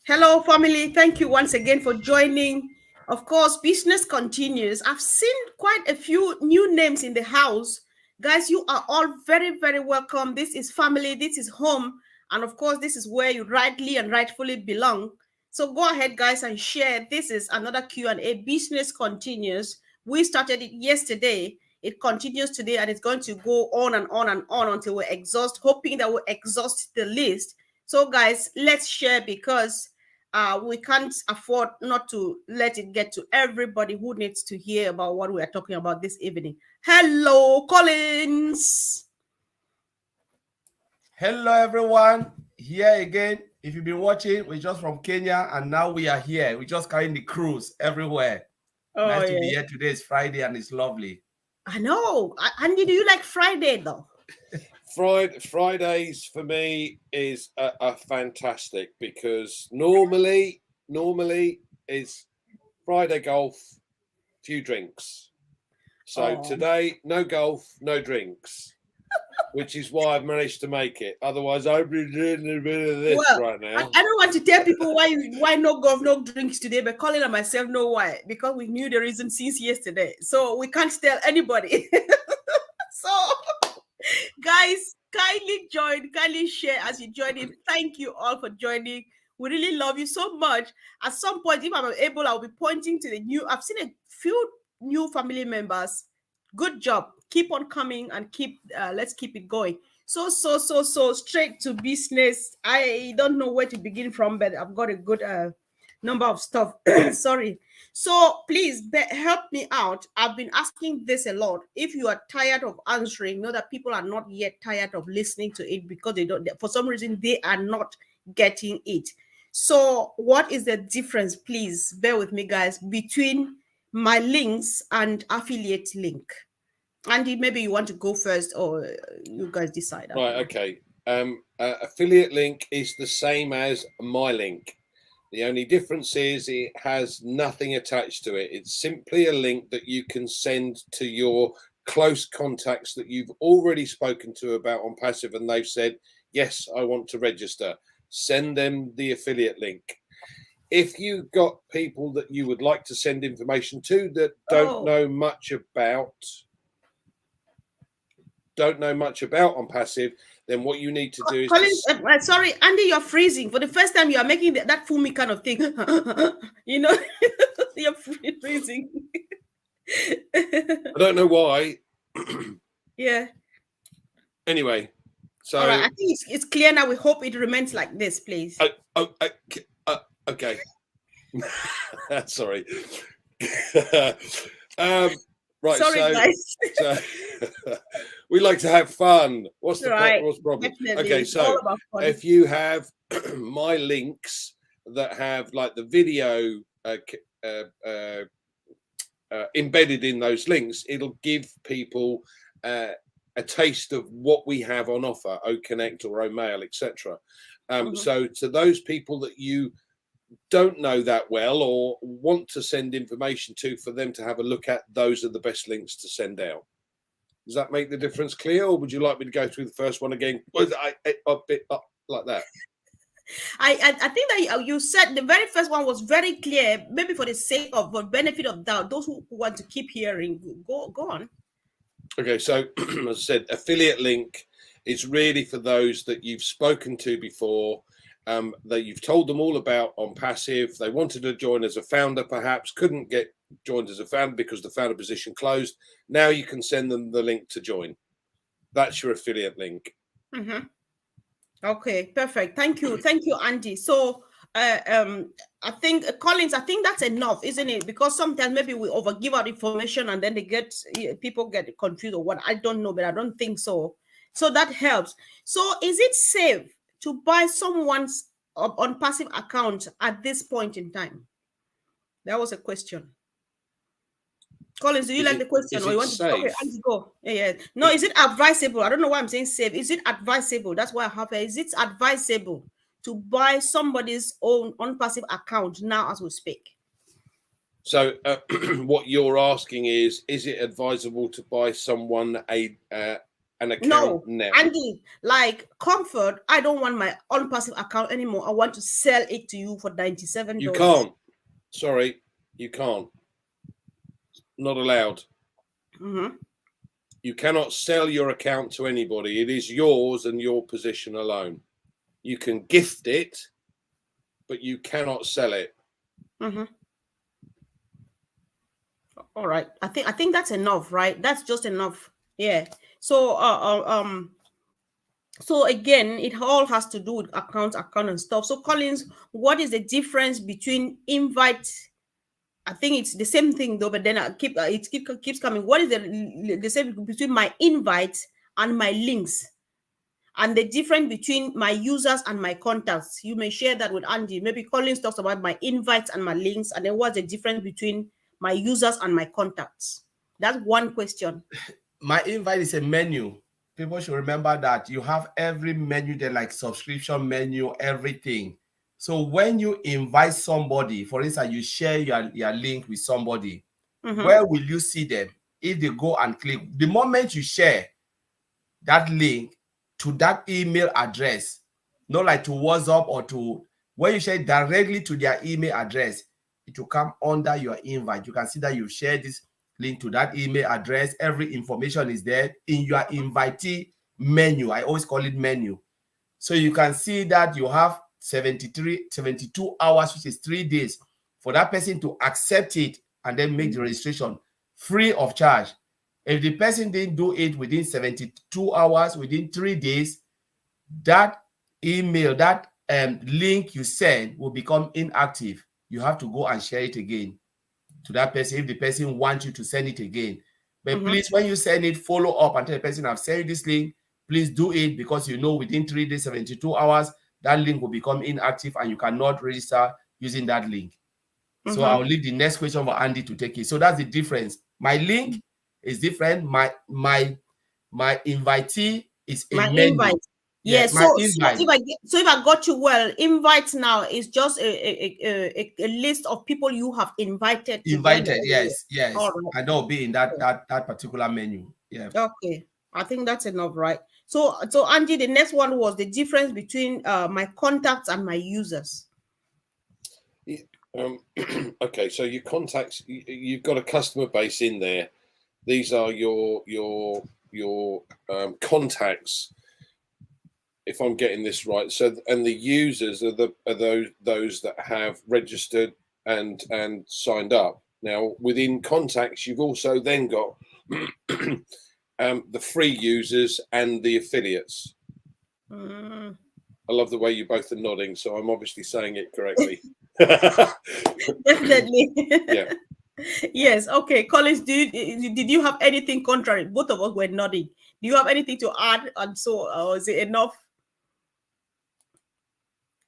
Hello, family. Thank you once again for joining. Of course, business continues. I've seen quite a few new names in the house. Guys, you are all very, very welcome. This is family, this is home. And of course, this is where you rightly and rightfully belong. So go ahead, guys, and share. This is another Q&A. Business continues. We started it yesterday. It continues today, and it's going to go on and on and on until we exhaust, hoping that we'll exhaust the list. So, guys, let's share because we can't afford not to let it get to everybody who needs to hear about what we are talking about this evening. Hello, Collins. Hello, everyone. Here again. If you've been watching, we're just from Kenya, and now we are here. We're just carrying the cruise everywhere. Nice to be here today. It's Friday, and it's lovely. I know. Andy, do you like Friday, though? Fridays for me is a fantastic because normally is Friday golf, few drinks. So today, no golf, no drinks, which is why I've managed to make it. Otherwise, I'd be doing a bit of this right now. I don't want to tell people why no golf, no drinks today, but Colin and myself know why, because we knew the reason since yesterday. So we can't tell anybody. So guys, kindly join, kindly share as you join in. Thank you all for joining. We really love you so much. At some point, if I'm able, I'll be pointing to the new. I've seen a few new family members. Good job. Keep on coming and let's keep it going. So straight to business. I don't know where to begin from, but I've got a good number of stuff. Sorry. So please help me out. I've been asking this a lot. If you are tired of answering, know that people are not yet tired of listening to it because for some reason, they are not getting it. So what is the difference? Please bear with me, guys, between my links and affiliate link. Andy, maybe you want to go first, or you guys decide. Right. Okay. Affiliate link is the same as my link. The only difference is it has nothing attached to it. It's simply a link that you can send to your close contacts that you've already spoken to about Onpassive, and they've said, yes, I want to register. Send them the affiliate link. If you've got people that you would like to send information to that don't know much about Onpassive, then what you need to do is Colin, sorry, Andy, you're freezing. For the first time, you are making that fool me kind of thing. You know, you're freezing. I don't know why. Yeah. Anyway, so all right, I think it's clear now. We hope it remains like this, please. Okay. Sorry. Right. Sorry, guys. So we like to have fun. What's the problem? Definitely. Okay, so if you have my links that have like the video embedded in those links, it'll give people a taste of what we have on offer, OCONNECT or OMail, etc. So to those people that you don't know that well or want to send information to, for them to have a look at, those are the best links to send out. Does that make the difference clear, or would you like me to go through the first one again? Was I a bit up like that? I think that you said the very first one was very clear. Maybe for the sake of the benefit of doubt, those who want to keep hearing, go on. Okay, so as I said, affiliate link is really for those that you've spoken to before. That you've told them all about Onpassive. They wanted to join as a founder, perhaps couldn't get joined as a founder because the founder position closed. Now you can send them the link to join. That's your affiliate link. Okay, perfect. Thank you, Andy. So I think Collins, I think that's enough, isn't it? Because sometimes maybe we overgive our information and then people get confused or what. I don't know, but I don't think so. So that helps. So is it safe to buy someone's Onpassive account at this point in time? That was a question. Collins, do you like the question, or you want to go? Yeah. No, is it advisable? I don't know why I'm saying safe. Is it advisable? That's why I have it. Is it advisable to buy somebody's own Onpassive account now as we speak? So what you're asking is it advisable to buy someone a an account now. Andy, like Comfort, I don't want my Onpassive account anymore. I want to sell it to you for $97. You can't. Sorry, you can't. Not allowed. You cannot sell your account to anybody. It is yours and your position alone. You can gift it, but you cannot sell it. All right. I think that's enough, right? That's just enough. Yeah. So so again, it all has to do with account and stuff. So Collins, what is the difference between invite? I think it's the same thing though, but then it keeps coming. What is the same between my invite and my links? And the difference between my users and my contacts? You may share that with Andy. Maybe Collins talks about my invites and my links, and then what's the difference between my users and my contacts? That's one question. My invite is a menu. People should remember that you have every menu there, like subscription menu, everything. So when you invite somebody, for instance, you share your link with somebody, where will you see them? If they go and click, the moment you share that link to that email address, not like to WhatsApp or to, when you share directly to their email address, it will come under your invite. You can see that you share this link to that email address. Every information is there in your invitee menu. I always call it menu. So you can see that you have 72 hours, which is 3 days, for that person to accept it and then make the registration free of charge. If the person didn't do it within 72 hours, within 3 days, that email, that link you send will become inactive. You have to go and share it again to that person if the person wants you to send it again. But please, when you send it, follow up and tell the person, I've sent you this link. Please do it, because you know within 3 days, 72 hours, that link will become inactive and you cannot register using that link. So I'll leave the next question for Andy to take it. So that's the difference. My link is different. My invitee is a menu. Invite. Yeah, so if I got you well, invite now is just a list of people you have invited. Yes. Right. And they'll be in that particular menu. Yeah. Okay, I think that's enough, right? So Angie, the next one was the difference between my contacts and my users. Okay, so your contacts, you've got a customer base in there. These are your contacts, if I'm getting this right. So, and the users are those that have registered and signed up. Now, within contacts, you've also then got the free users and the affiliates. I love the way you both are nodding, so I'm obviously saying it correctly. Definitely. Yeah. Yes. Okay, Collins, did you have anything contrary? Both of us were nodding. Do you have anything to add? And so, is it enough?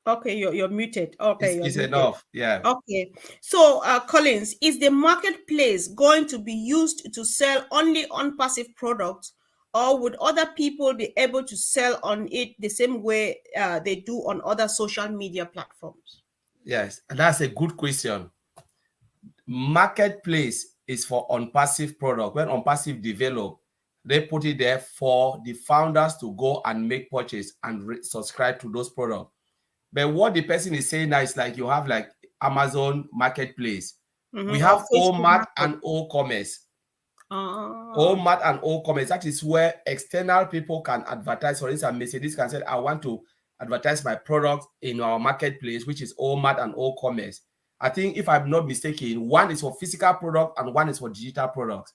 Okay, you're muted. Okay, it's enough. Yeah. Okay. So, Collins, is the marketplace going to be used to sell only Onpassive products, or would other people be able to sell on it the same way they do on other social media platforms? Yes, that's a good question. Marketplace is for Onpassive product. When Onpassive develop, they put it there for the founders to go and make purchase and subscribe to those products. But what the person is saying now is like you have like Amazon Marketplace. We have OCONNECT and OCOMMERCE. OCONNECT and OCOMMERCE, that is where external people can advertise. For instance, Mercedes can say, I want to advertise my product in our marketplace, which is OCONNECT and OCOMMERCE. I think, if I'm not mistaken, one is for physical product and one is for digital products.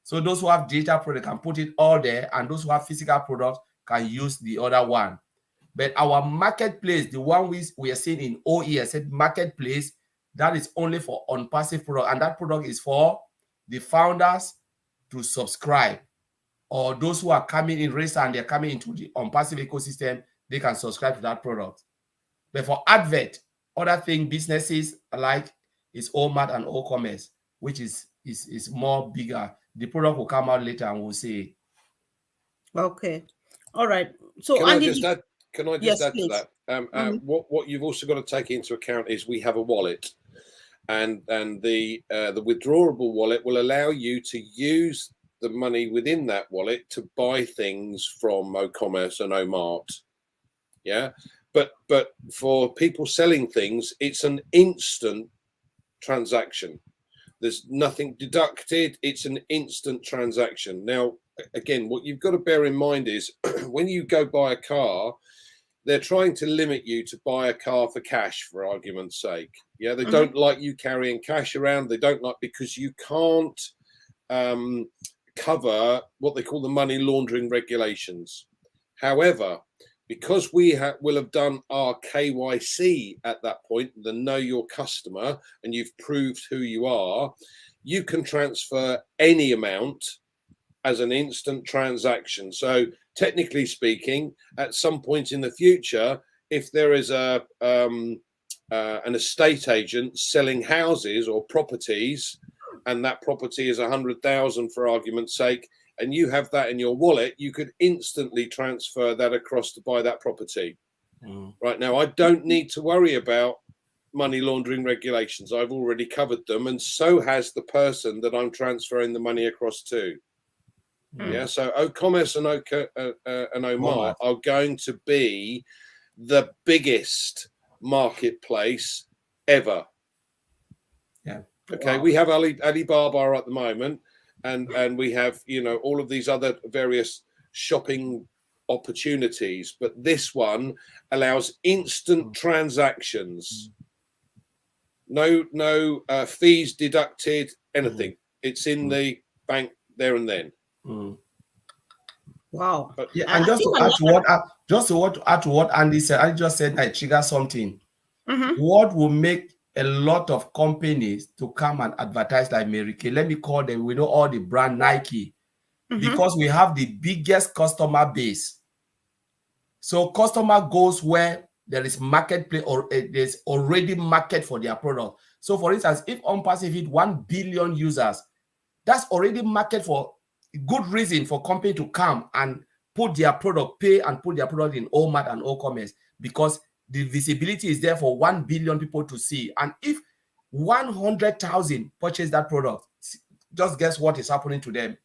So those who have digital product can put it all there, and those who have physical products can use the other one. But our marketplace, the one we are seeing in OE, I said marketplace, that is only for Onpassive product, and that product is for the founders to subscribe, or those who are coming in race and they're coming into the Onpassive ecosystem, they can subscribe to that product. But for advert, other thing businesses like is OCONNECT and OCOMMERCE, which is more bigger. The product will come out later and we'll see. Okay. All right. So can I just add please. to that? What you've also got to take into account is we have a wallet, and the withdrawable wallet will allow you to use the money within that wallet to buy things from OCOMMERCE and OMart. Yeah, but for people selling things, it's an instant transaction. There's nothing deducted. It's an instant transaction. Now, again, what you've got to bear in mind is when you go buy a car, they're trying to limit you to buy a car for cash, for argument's sake. Yeah, they don't like you carrying cash around. They don't like, because you can't cover what they call the money laundering regulations. However, because we will have done our KYC at that point, the know your customer, and you've proved who you are, you can transfer any amount as an instant transaction. So technically speaking, at some point in the future, if there is an estate agent selling houses or properties, and that property is 100,000 for argument's sake, and you have that in your wallet, you could instantly transfer that across to buy that property. Right now, I don't need to worry about money laundering regulations. I've already covered them, and so has the person that I'm transferring the money across to. Yeah, so OCOMMERCE and OMart are going to be the biggest marketplace ever. Yeah. Okay, we have Alibaba at the moment, and we have, you know, all of these other various shopping opportunities, but this one allows instant transactions. No fees deducted, anything. It's in the bank there and then. Wow. But, yeah, and just to add to what Andy said, I just said I trigger something. What will make a lot of companies to come and advertise like Mary Kay? Let me call them. We know all the brand Nike, because we have the biggest customer base. So customer goes where there is marketplace, or there's already market for their product. So for instance, if Onpassive hit 1 billion users, that's already market for good reason for company to come and put their product, pay and put their product in OMart and OCOMMERCE, because the visibility is there for 1 billion people to see. And if 100,000 purchase that product, just guess what is happening to them.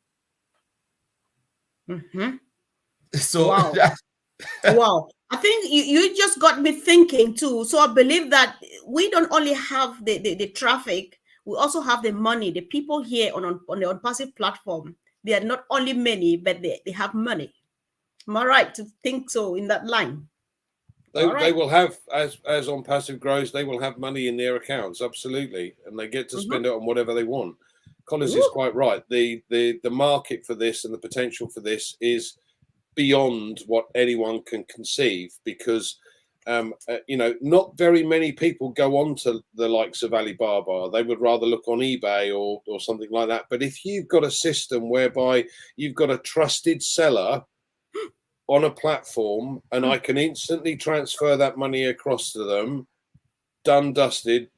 So wow. Wow. I think you just got me thinking too. So I believe that we don't only have the traffic, we also have the money. The people here on the Onpassive platform, they are not only many, but they have money. Am I right to think so in that line? They will have, as Onpassive grows, they will have money in their accounts, absolutely, and they get to spend it on whatever they want. Collins is quite right. The market for this and the potential for this is beyond what anyone can conceive, because you know, not very many people go on to the likes of Alibaba. They would rather look on eBay or something like that. But if you've got a system whereby you've got a trusted seller on a platform, and I can instantly transfer that money across to them, done, dusted,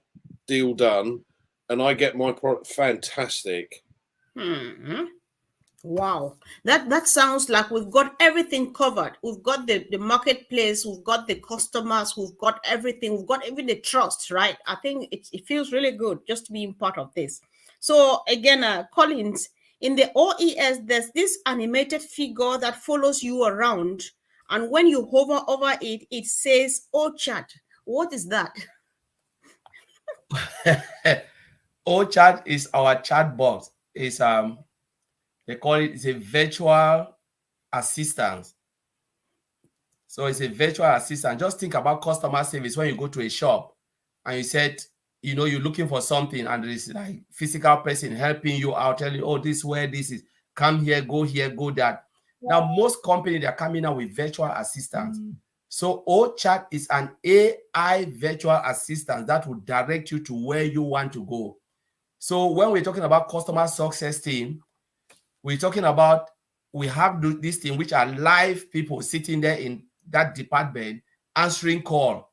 deal done, and I get my product, fantastic. Wow, that sounds like we've got everything covered. We've got the marketplace, we've got the customers, we've got everything, we've got even the trust, right? I think it feels really good just being part of this. So again, Collins, in the OES, there's this animated figure that follows you around, and when you hover over it, it says OChat. What is that? OChat is our chat box. It's they call it's a virtual assistant. So it's a virtual assistant. Just think about customer service when you go to a shop and you said, you know, you're looking for something and there is like physical person helping you out, telling you, oh, this is where this is. Come here, go that. Now, most companies, they're coming out with virtual assistants. So OChat is an AI virtual assistant that will direct you to where you want to go. So when we're talking about customer success team, we're talking about, we have this thing which are live people sitting there in that department answering call.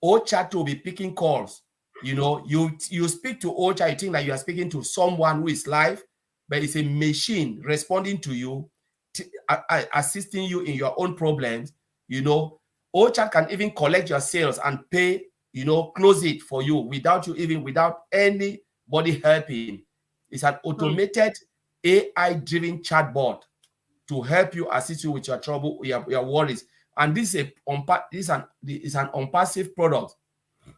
OChat will be picking calls. You know, you speak to OChat, you think that you are speaking to someone who is live, but it's a machine responding to you, assisting you in your own problems. You know, OChat can even collect your sales and pay, you know, close it for you without anybody helping. It's an automated AI-driven chatbot to help you, assist you with your trouble, your worries. And this is an Onpassive product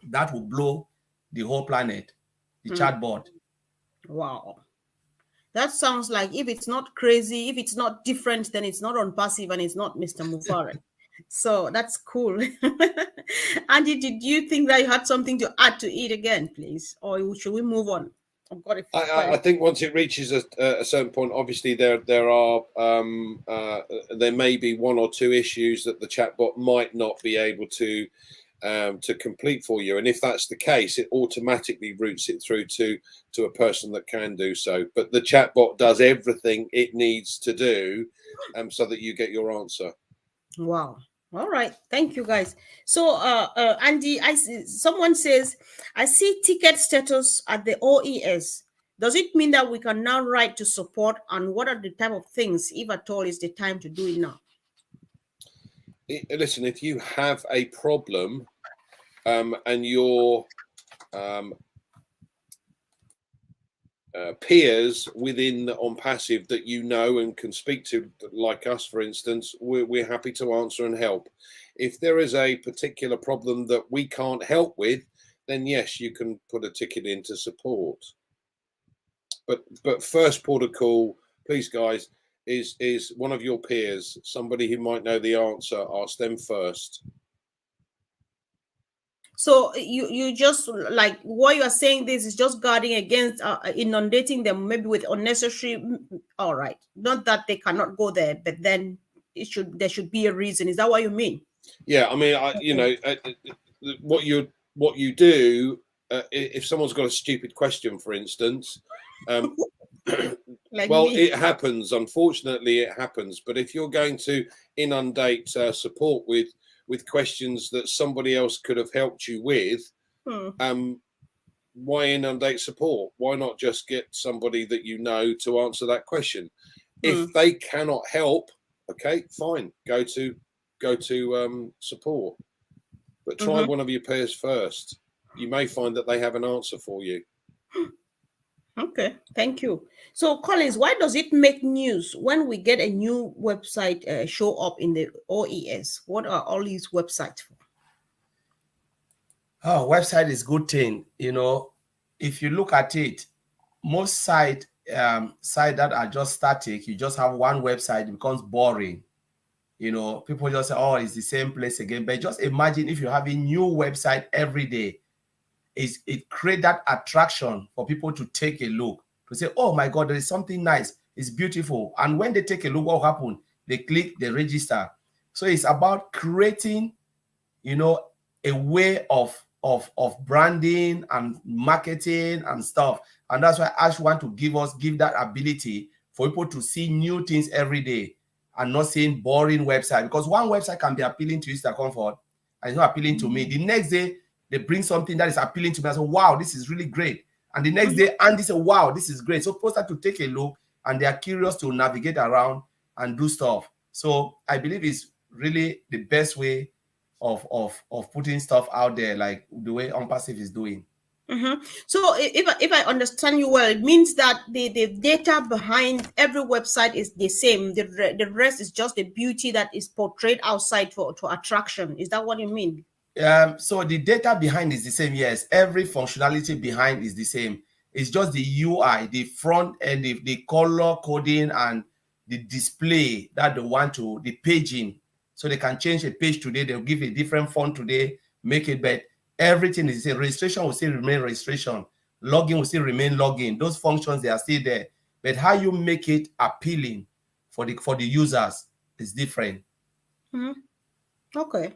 that will blow the whole planet. The chatbot. Wow. That sounds like if it's not crazy, if it's not different, then it's not Onpassive and it's not Mr. Mufareh. So that's cool. Andy, did you think that you had something to add to it again, please? Or should we move on? I've got I think once it reaches a certain point, obviously there may be one or two issues that the chatbot might not be able to complete for you, and if that's the case, it automatically routes it through to a person that can do so. But the chatbot does everything it needs to do, so that you get your answer. Wow. All right. Thank you, guys. So, Andy, someone says, I see ticket status at the OES. Does it mean that we can now write to support? And what are the type of things, if at all, is the time to do it now? Listen, if you have a problem and your peers within Onpassive that you know and can speak to, like us, for instance, we're happy to answer and help. If there is a particular problem that we can't help with, then yes, you can put a ticket into support. But first port of call, please, guys, is one of your peers, somebody who might know the answer. Ask them first. So you just, like, what you are saying, this is just guarding against inundating them maybe with unnecessary. All right, not that they cannot go there, but then there should be a reason. Is that what you mean? Yeah, I mean, you know, what you do if someone's got a stupid question, for instance. Like well, me. it happens. Unfortunately, it happens. But if you're going to inundate support with questions that somebody else could have helped you with, why inundate support? Why not just get somebody that you know to answer that question? If they cannot help, okay, fine, go to support, but try one of your peers first. You may find that they have an answer for you. Okay, thank you. So, Collins, why does it make news when we get a new website show up in the OES? What are all these websites for? Oh, website is good thing. You know, if you look at it, most site that are just static, you just have one website, it becomes boring. You know, people just say, oh, it's the same place again. But just imagine if you have a new website every day. It creates that attraction for people to take a look, to say, oh my God, there is something nice, it's beautiful. And when they take a look, what happens? They click, they register. So it's about creating, you know, a way of branding and marketing and stuff. And that's why Ash want to give that ability for people to see new things every day and not seeing boring website. Because one website can be appealing to you, Mr. Comfort, and it's not appealing to me. The next day, they bring something that is appealing to me. I say, wow, this is really great. And the next day, Andy said, wow, this is great. So people start to take a look and they are curious to navigate around and do stuff. So I believe it's really the best way of putting stuff out there, like the way Onpassive is doing. So if I understand you well, it means that the data behind every website is the same. The rest is just the beauty that is portrayed outside to attraction. Is that what you mean? So the data behind is the same. Yes, every functionality behind is the same. It's just the UI, the front end, the color coding and the display that they want to, the paging. So they can change a page today. They'll give a different font today, make it, but everything is the same. Registration will still remain registration. Login will still remain login. Those functions, they are still there. But how you make it appealing for the users is different. Okay.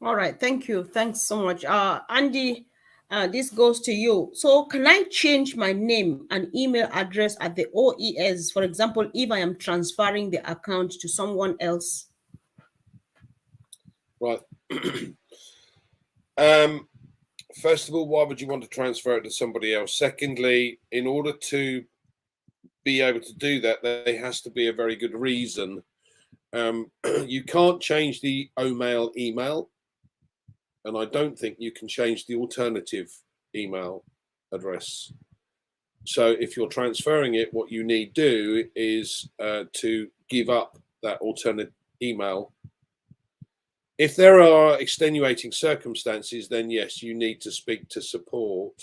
All right. Thank you. Thanks so much. Andy, this goes to you. So can I change my name and email address at the OES, for example, if I am transferring the account to someone else? Right. First of all, why would you want to transfer it to somebody else? Secondly, in order to be able to do that, there has to be a very good reason. You can't change the OMail email, and I don't think you can change the alternative email address. So if you're transferring it, what you need do is to give up that alternate email. If there are extenuating circumstances, then yes, you need to speak to support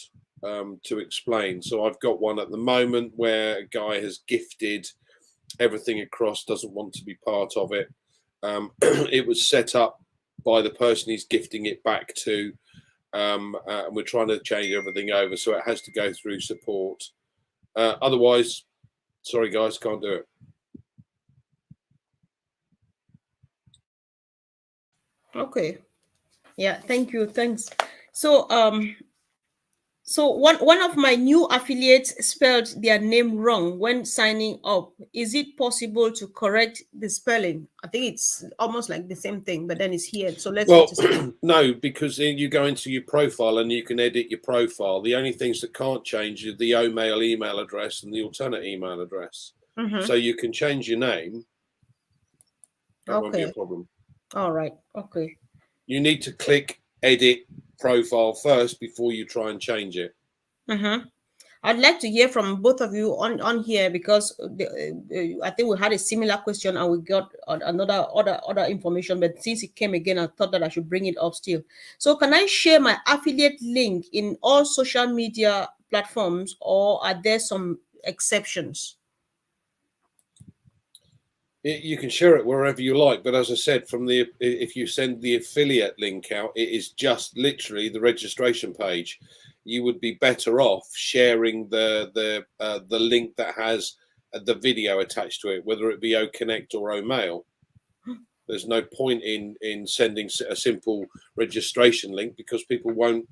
to explain. So I've got one at the moment where a guy has gifted everything across, doesn't want to be part of it. It was set up by the person he's gifting it back to, and we're trying to change everything over, so it has to go through support. Otherwise, sorry guys, can't do it. Okay. Yeah, thank you. Thanks. So so one of my new affiliates spelled their name wrong when signing up. Is it possible to correct the spelling? I think it's almost like the same thing, but then it's here. So let's Well, no, because then you go into your profile and you can edit your profile. The only things that can't change are the OMail email address and the alternate email address. So you can change your name. That won't be a problem. All right. Okay. You need to click edit profile first before you try and change it. I'd like to hear from both of you on here, because I think we had a similar question and we got other information, but since it came again, I thought that I should bring it up still. So can I share my affiliate link in all social media platforms, or are there some exceptions? You can share it wherever you like, but as I said, if you send the affiliate link out, it is just literally the registration page. You would be better off sharing the link that has the video attached to it, whether it be OCONNECT or OMail. There's no point in sending a simple registration link, because people won't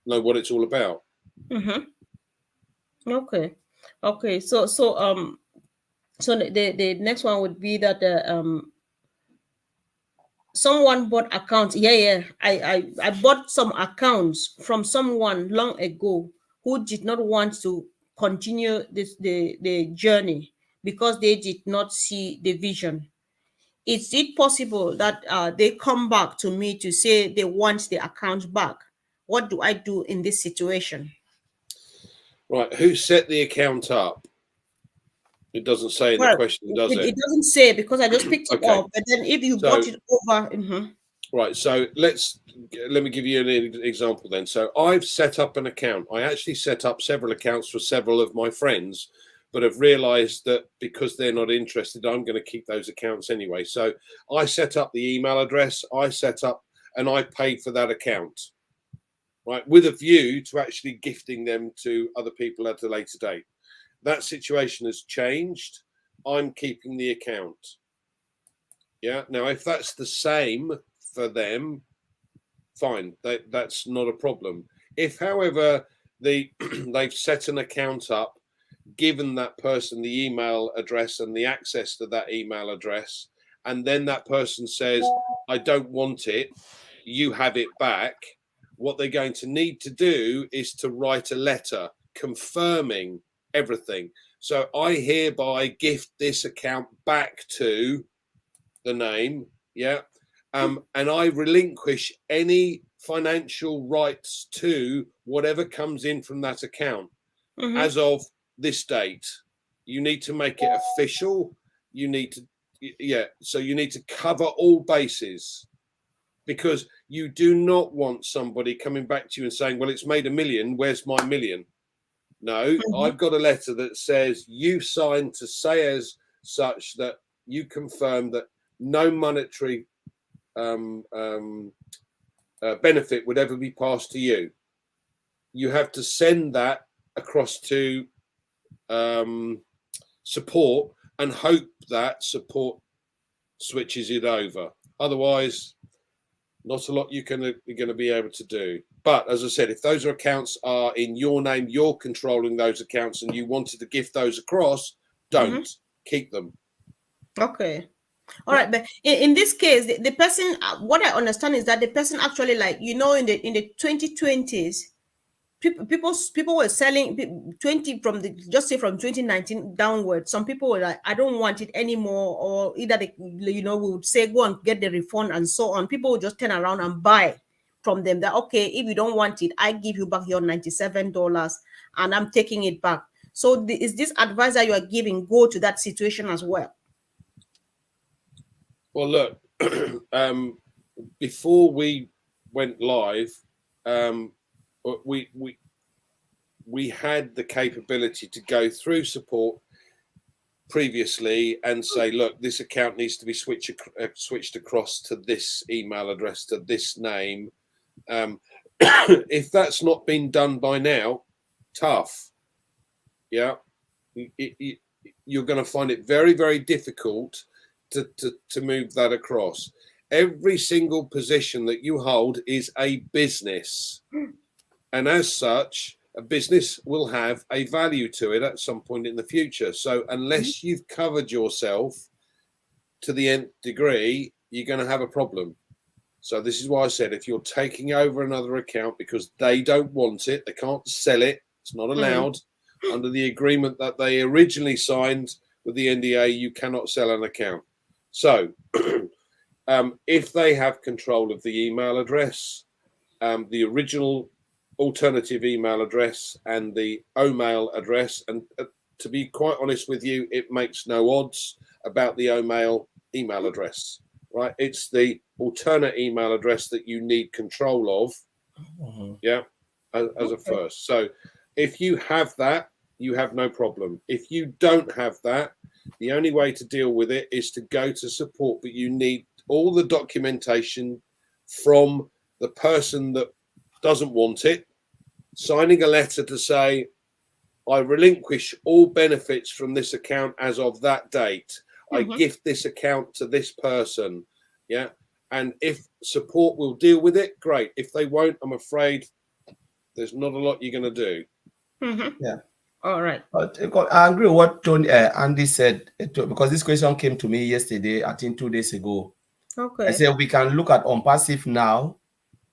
know what it's all about. Okay. So the next one would be that someone bought accounts. I bought some accounts from someone long ago who did not want to continue the journey because they did not see the vision. Is it possible that they come back to me to say they want the account back? What do I do in this situation? Right, who set the account up? It doesn't say in the question, does it? It doesn't say, because I just picked it up. But then if you bought it over, right. So let me give you an example then. So I've set up an account. I actually set up several accounts for several of my friends, but have realized that because they're not interested, I'm going to keep those accounts anyway. So I set up the email address, and I paid for that account, right, with a view to actually gifting them to other people at a later date. That situation has changed. I'm keeping the account. Yeah. Now, if that's the same for them, fine. That's not a problem. If, however, they've set an account up, given that person the email address and the access to that email address, and then that person says, I don't want it, you have it back, what they're going to need to do is to write a letter confirming everything. So I hereby gift this account back to the name, and I relinquish any financial rights to whatever comes in from that account as of this date. You need to make it official. You need to, so you need to cover all bases, because you do not want somebody coming back to you and saying, well, it's made $1 million, where's my $1 million? No, I've got a letter that says you signed to say as such that you confirm that no monetary benefit would ever be passed to you. You have to send that across to support and hope that support switches it over. Otherwise, not a lot you're going to be able to do. But as I said, if those accounts are in your name, you're controlling those accounts, and you wanted to gift those across, don't keep them. Okay. All right, but in this case, the person, what I understand is that the person actually, like, in the 2020s, people were selling 20 from just say from 2019 downwards. Some people were like, I don't want it anymore, or either they, we would say go and get the refund and so on. People would just turn around and buy from them that, okay, if you don't want it, I give you back your $97 and I'm taking it back. So is this advice that you are giving go to that situation as well? Well, look, before we went live, we had the capability to go through support previously and say, look, this account needs to be switched across to this email address, to this name. If that's not been done by now, tough. Yeah, you're going to find it very, very difficult to move that across. Every single position that you hold is a business, and as such, a business will have a value to it at some point in the future. So unless you've covered yourself to the nth degree, you're going to have a problem. So this is why I said, if you're taking over another account because they don't want it, they can't sell it, it's not allowed under the agreement that they originally signed with the NDA, you cannot sell an account. So if they have control of the email address, the original alternative email address and the OMail address, and to be quite honest with you, it makes no odds about the OMail email address, right? It's the alternate email address that you need control of, as a first. So if you have that, you have no problem. If you don't have that, the only way to deal with it is to go to support, but you need all the documentation from the person that doesn't want it, signing a letter to say, I relinquish all benefits from this account as of that date. I gift this account to this person. Yeah. And if support will deal with it, great. If they won't, I'm afraid there's not a lot you're going to do. Yeah. All right. I agree with what Tony, Andy said, because this question came to me yesterday, I think 2 days ago. Okay. I said we can look at Onpassive now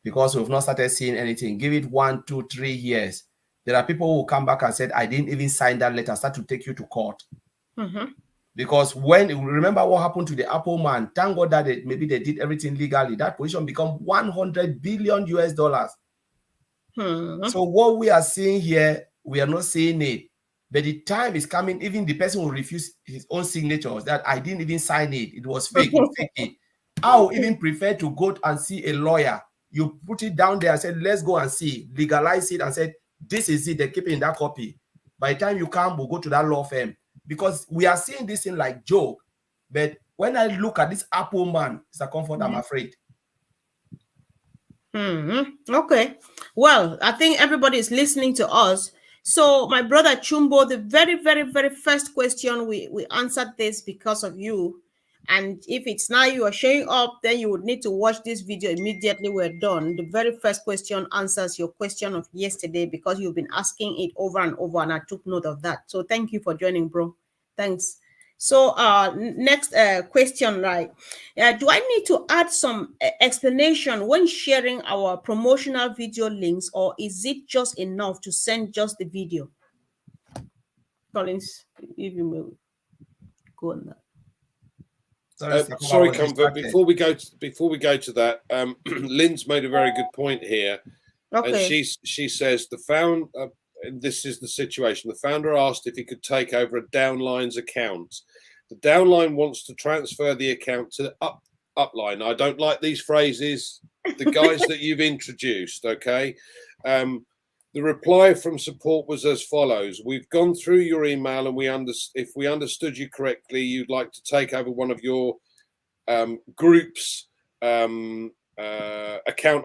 because we've not started seeing anything. Give it 1, 2, 3 years. There are people who come back and said, I didn't even sign that letter, start to take you to court. Because when, remember what happened to the Apple man, thank God that maybe they did everything legally. That position become $100 billion US. So what we are seeing here, we are not seeing it. But the time is coming, even the person will refuse his own signatures that I didn't even sign it. It was fake. You fake it. I would even prefer to go and see a lawyer. You put it down there and said, let's go and see, legalize it and said, this is it. They keep it in that copy. By the time you come, we'll go to that law firm. Because we are seeing this thing like joke. But when I look at this Apple man, it's a comfort, I'm afraid. Okay. Well, I think everybody is listening to us. So my brother Chumbo, the very, very, very first question, we answered this because of you. And if it's now you are showing up, then you would need to watch this video immediately we're done. The very first question answers your question of yesterday because you've been asking it over and over, and I took note of that. So thank you for joining, bro. Thanks. So next question, right? Do I need to add some explanation when sharing our promotional video links, or is it just enough to send just the video? Collins, if you will go on that. Sorry, Comfort. Before we go to that, Lynn's made a very good point here, and she says this is the situation. The founder asked if he could take over a downline's account. The downline wants to transfer the account to upline. I don't like these phrases, the guys that you've introduced. Okay. The reply from support was as follows: we've gone through your email and if we understood you correctly, you'd like to take over one of your group's account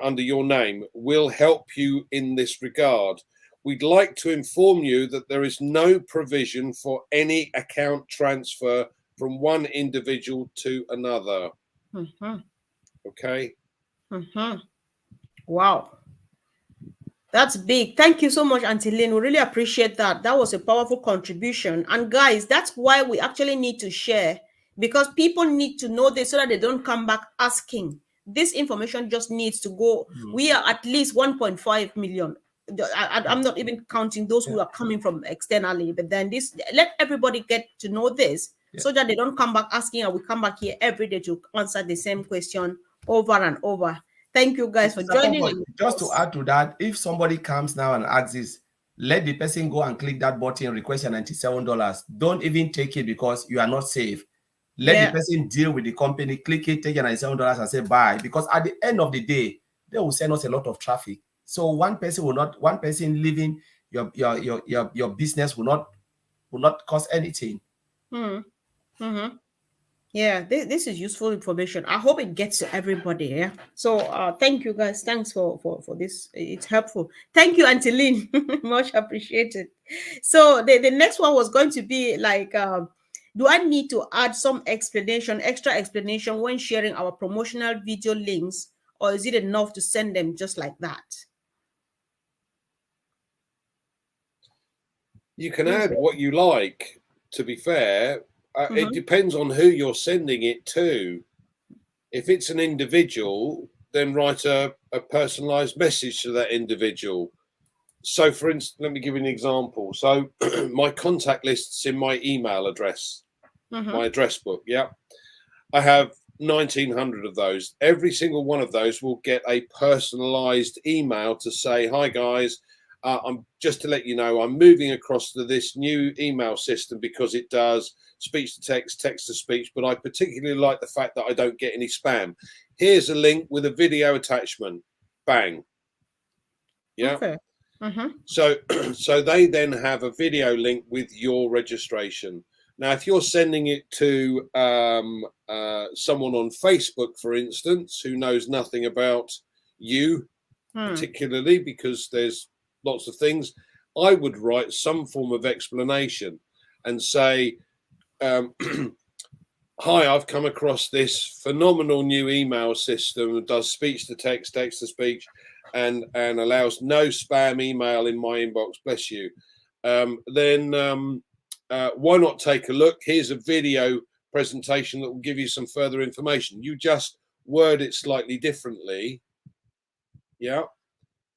under your name. We'll help you in this regard. We'd like to inform you that there is no provision for any account transfer from one individual to another. Okay. Wow. That's big. Thank you so much, Auntie Lynn. We really appreciate that. That was a powerful contribution. And guys, that's why we actually need to share, because people need to know this so that they don't come back asking. This information just needs to go. We are at least 1.5 million. I'm not even counting those who are coming from externally, but then let everybody get to know this so that they don't come back asking, and we come back here every day to answer the same question over and over. Thank you guys for joining. Just to add to that, if somebody comes now and asks this, let the person go and click that button, request your $97. Don't even take it because you are not safe. Let the person deal with the company, click it, take your $97 and say bye. Because at the end of the day, they will send us a lot of traffic. So one person leaving your business will not cost anything. Yeah, this is useful information. I hope it gets to everybody. Yeah. So thank you guys. Thanks for this. It's helpful. Thank you, Auntie Lynn. Much appreciated. So the next one was going to be like, do I need to add some extra explanation when sharing our promotional video links, or is it enough to send them just like that? You can add what you like, to be fair. It depends on who you're sending it to. If it's an individual, then write a personalized message to that individual. So, for instance, let me give you an example. So, my contact list's in my email address, my address book. Yeah. I have 1,900 of those. Every single one of those will get a personalized email to say, hi, guys. I'm just to let you know, I'm moving across to this new email system because it does speech to text, text to speech, but I particularly like the fact that I don't get any spam. Here's a link with a video attachment. Bang. Yeah. Okay. So they then have a video link with your registration. Now, if you're sending it to someone on Facebook, for instance, who knows nothing about you particularly, because there's lots of things, I would write some form of explanation and say, hi, I've come across this phenomenal new email system that does speech to text, text to speech, and allows no spam email in my inbox. Bless you. Why not take a look? Here's a video presentation that will give you some further information. You just word it slightly differently. Yeah.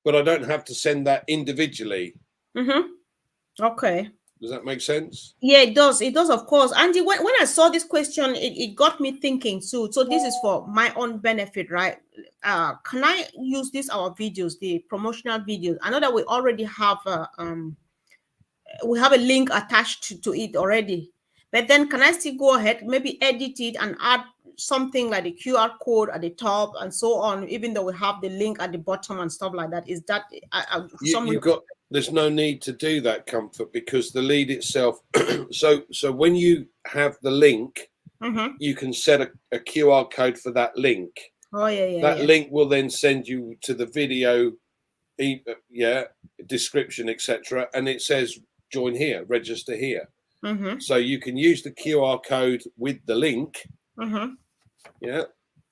But I don't have to send that individually. Okay. Does that make sense? Yeah, it does. It does, of course. Andy, when I saw this question, it got me thinking too. So this is for my own benefit, right? Can I use our videos, the promotional videos? I know that we already have we have a link attached to it already. But then can I still go ahead, maybe edit it and add something like the QR code at the top and so on, even though we have the link at the bottom and stuff like that? Is that there's no need to do that, Comfort, because the lead itself, so when you have the link, you can set a QR code for that link. That link will then send you to the video description, etc., and it says join here, register here. So you can use the QR code with the link. Yeah.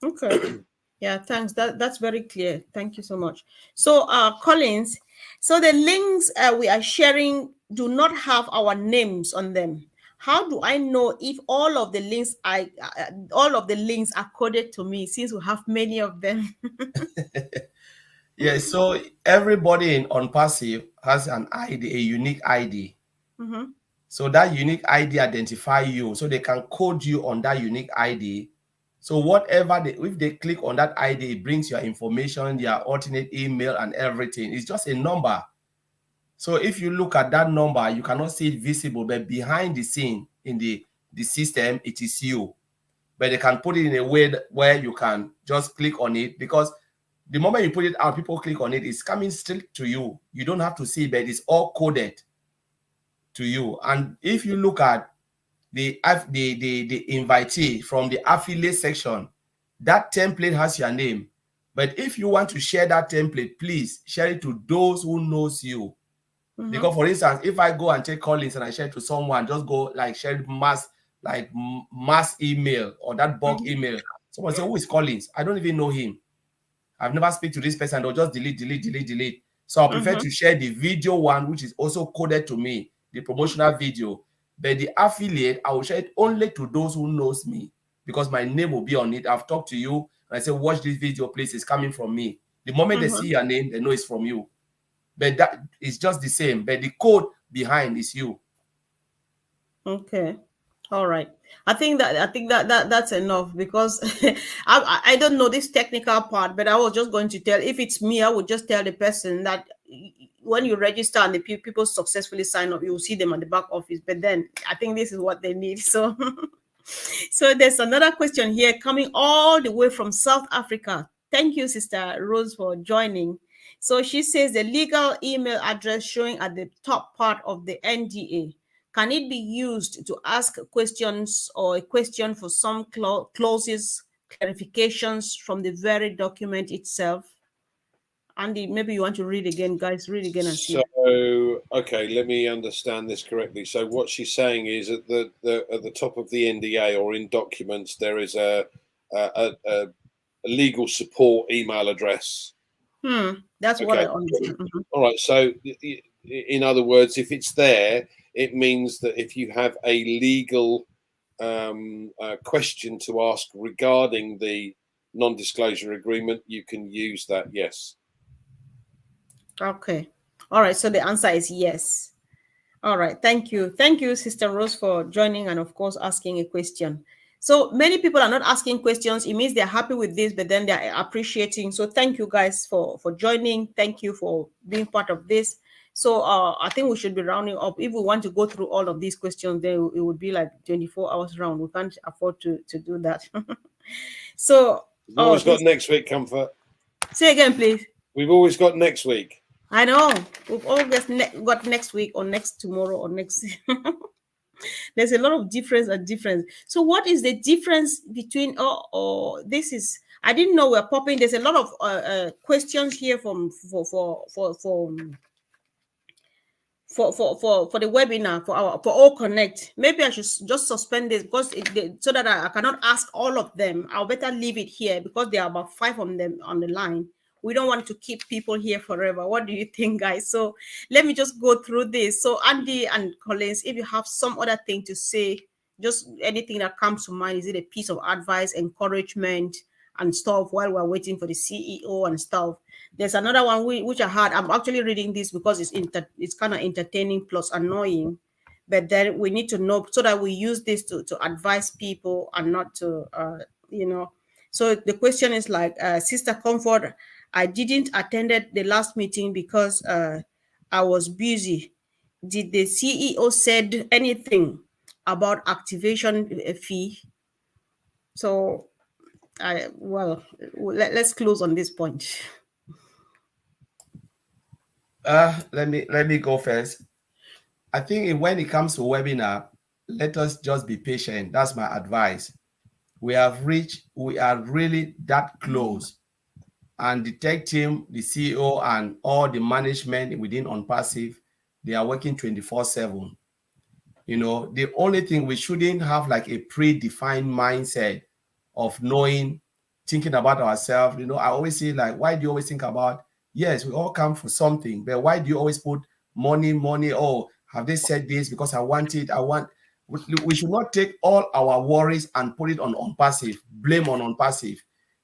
Okay. Yeah, thanks. That's very clear. Thank you so much. So Collins, so the links we are sharing do not have our names on them. How do I know if all of the links are coded to me, since we have many of them? Yeah, so everybody in Onpassive has an ID, a unique ID. So that unique ID identify you, so they can code you on that unique ID. So whatever if they click on that ID, it brings your information, your alternate email and everything. It's just a number. So if you look at that number, you cannot see it visible, but behind the scene in the system, it is you. But they can put it in a way where you can just click on it, because the moment you put it out, people click on it, it's coming straight to you. You don't have to see, but it's all coded to you. And if you look at the invitee from the affiliate section, that template has your name. But if you want to share that template, please share it to those who knows you. Because, for instance, if I go and take Collins and I share it to someone, just go like share mass email or that bulk email. Someone say, who is Collins? I don't even know him. I've never speak to this person. They'll just delete. So I prefer to share the video one, which is also coded to me, the promotional video. But the affiliate, I will share it only to those who knows me, because my name will be on it. I've talked to you and I say, watch this video, please. It's coming from me. The moment they see your name, they know it's from you. But that is just the same. But the code behind is you. Okay. All right. I think that's enough, because I don't know this technical part, but I was just going to tell, if it's me, I would just tell the person that when you register and the people successfully sign up, you will see them at the back office. But then I think this is what they need. So, so there's another question here coming all the way from South Africa. Thank you, Sister Rose, for joining. So she says the legal email address showing at the top part of the NDA, can it be used to ask questions or a question for some clauses, clarifications from the very document itself? Andy, maybe you want to read again, guys. Read again and see. So, okay, let me understand this correctly. So, what she's saying is at the top of the NDA or in documents, there is a legal support email address. That's what I understand. All right. So, in other words, if it's there, it means that if you have a legal question to ask regarding the non-disclosure agreement, you can use that. Yes. Okay. All right. So the answer is yes. All right. Thank you. Thank you, Sister Rose, for joining and, of course, asking a question. So many people are not asking questions. It means they're happy with this, but then they're appreciating. So thank you guys for joining. Thank you for being part of this. So I think we should be rounding up. If we want to go through all of these questions, then it would be like 24 hours round. We can't afford to do that. So we've always got next week, Comfort. Say again, please. We've always got next week. I know. We've always got next week or next tomorrow or next. There's a lot of difference. So what is the difference between this is, I didn't know we're popping. There's a lot of questions here for the webinar for OCONNECT. Maybe I should just suspend this because so that I cannot ask all of them. I'll better leave it here because there are about 5 of them on the line. We don't want to keep people here forever. What do you think, guys? So let me just go through this. So Andy and Collins, if you have some other thing to say, just anything that comes to mind, is it a piece of advice, encouragement, and stuff while we're waiting for the CEO and stuff? There's another one which I had. I'm actually reading this because it's kind of entertaining plus annoying. But then we need to know so that we use this to advise people and not to, So the question is like, Sister Comfort, I didn't attend the last meeting because I was busy. Did the CEO said anything about activation fee? So, let's close on this point. Let me go first. I think when it comes to webinar, let us just be patient. That's my advice. We are really that close. And the tech team, the CEO, and all the management within Onpassive, they are working 24/7. The only thing, we shouldn't have like a predefined mindset of thinking about ourselves. I always say, like, why do you always think about, yes, we all come for something, but why do you always put money? Oh, have they said this because I want it? We should not take all our worries and put it on Onpassive, blame on Onpassive,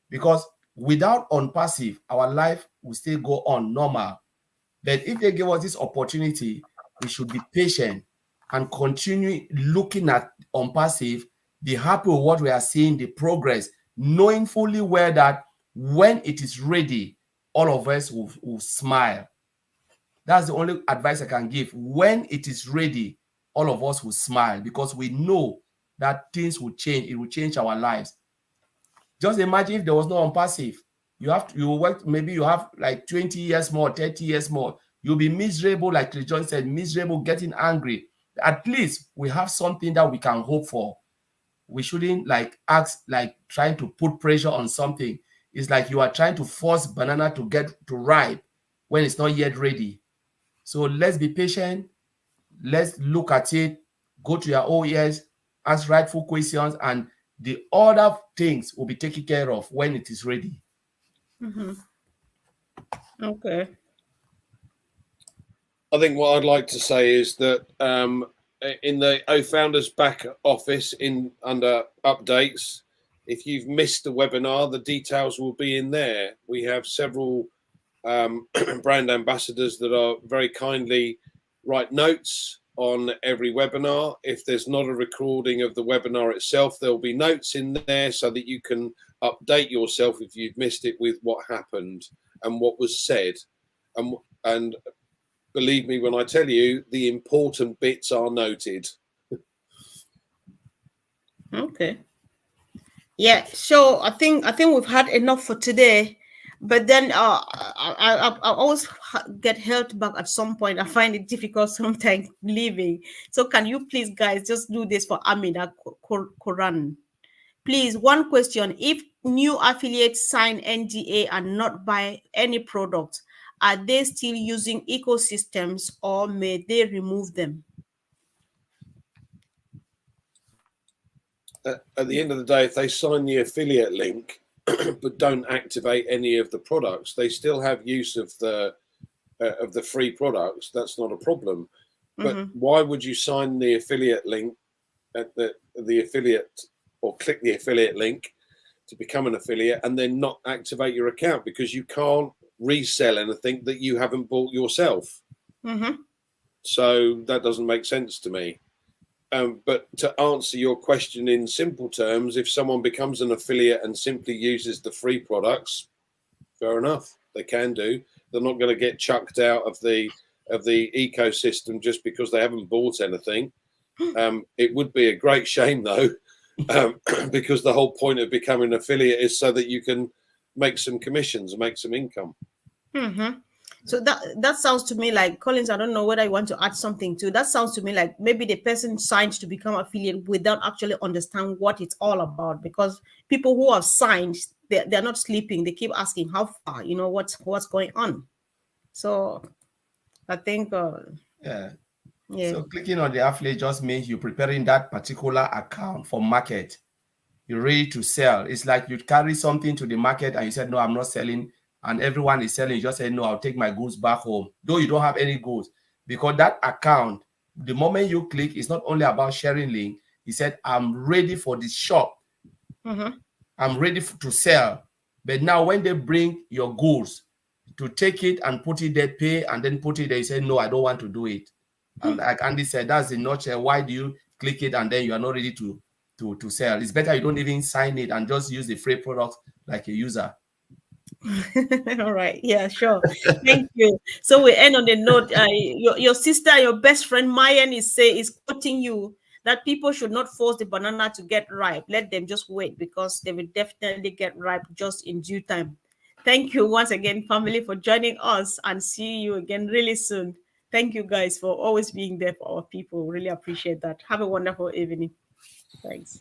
because without Onpassive, our life will still go on normal. But if they give us this opportunity, we should be patient and continue looking at Onpassive, be happy with what we are seeing, the progress, knowing fully well that when it is ready, all of us will smile. That's the only advice I can give. When it is ready, all of us will smile because we know that things will change. It will change our lives. Just imagine if there was no Onpassive. You work, maybe you have like 20 years more, 30 years more. You'll be miserable, like John said, miserable, getting angry. At least we have something that we can hope for. We shouldn't trying to put pressure on something. It's like you are trying to force banana to get to ripe when it's not yet ready. So let's be patient. Let's look at it. Go to your OES, ask rightful questions, and the other things will be taken care of when it is ready. Okay. I think what I'd like to say is that in the Founders back office under updates, if you've missed the webinar, the details will be in there. We have several brand ambassadors that are very kindly write notes on every webinar. If there's not a recording of the webinar itself, there'll be notes in there so that you can update yourself if you've missed it with what happened and what was said. And believe me when I tell you the important bits are noted. Okay. Yeah. So I think we've had enough for today. But then I always get held back at some point. I find it difficult sometimes leaving. So can you please, guys, just do this for Amina Quran? Please, one question. If new affiliates sign NDA and not buy any product, are they still using ecosystems or may they remove them? At the end of the day, if they sign the affiliate link but don't activate any of the products, they still have use of the free products. That's not a problem. But why would you sign the affiliate link at the affiliate, or click the affiliate link to become an affiliate and then not activate your account? Because you can't resell anything that you haven't bought yourself. So that doesn't make sense to me. But to answer your question in simple terms, if someone becomes an affiliate and simply uses the free products, fair enough, they can do. They're not going to get chucked out of the ecosystem just because they haven't bought anything. It would be a great shame though, because the whole point of becoming an affiliate is so that you can make some commissions and make some income. So that sounds to me like, Collins, I don't know whether you want to add something to that. Sounds to me like maybe the person signed to become affiliate without actually understand what it's all about, because people who have signed, they're not sleeping. They keep asking how far, what's going on. So I think yeah. So clicking on the affiliate just means you're preparing that particular account for market. You're ready to sell. It's like you carry something to the market and you said, no, I'm not selling. And everyone is selling. You just say, no, I'll take my goods back home. Though you don't have any goods. Because that account, the moment you click, it's not only about sharing link. He said, I'm ready for this shop. I'm ready to sell. But now when they bring your goods, to take it and put it there, pay, and then put it there, you say, no, I don't want to do it. And like Andy said, that's the nutshell. Why do you click it and then you are not ready to sell? It's better you don't even sign it and just use the free product like a user. All right. Yeah, sure. Thank you. So we end on the note. Your sister, your best friend Mayan is quoting you that people should not force the banana to get ripe. Let them just wait, because they will definitely get ripe just in due time. Thank you once again, family, for joining us, and see you again really soon. Thank you guys for always being there for our people. Really appreciate that. Have a wonderful evening. Thanks.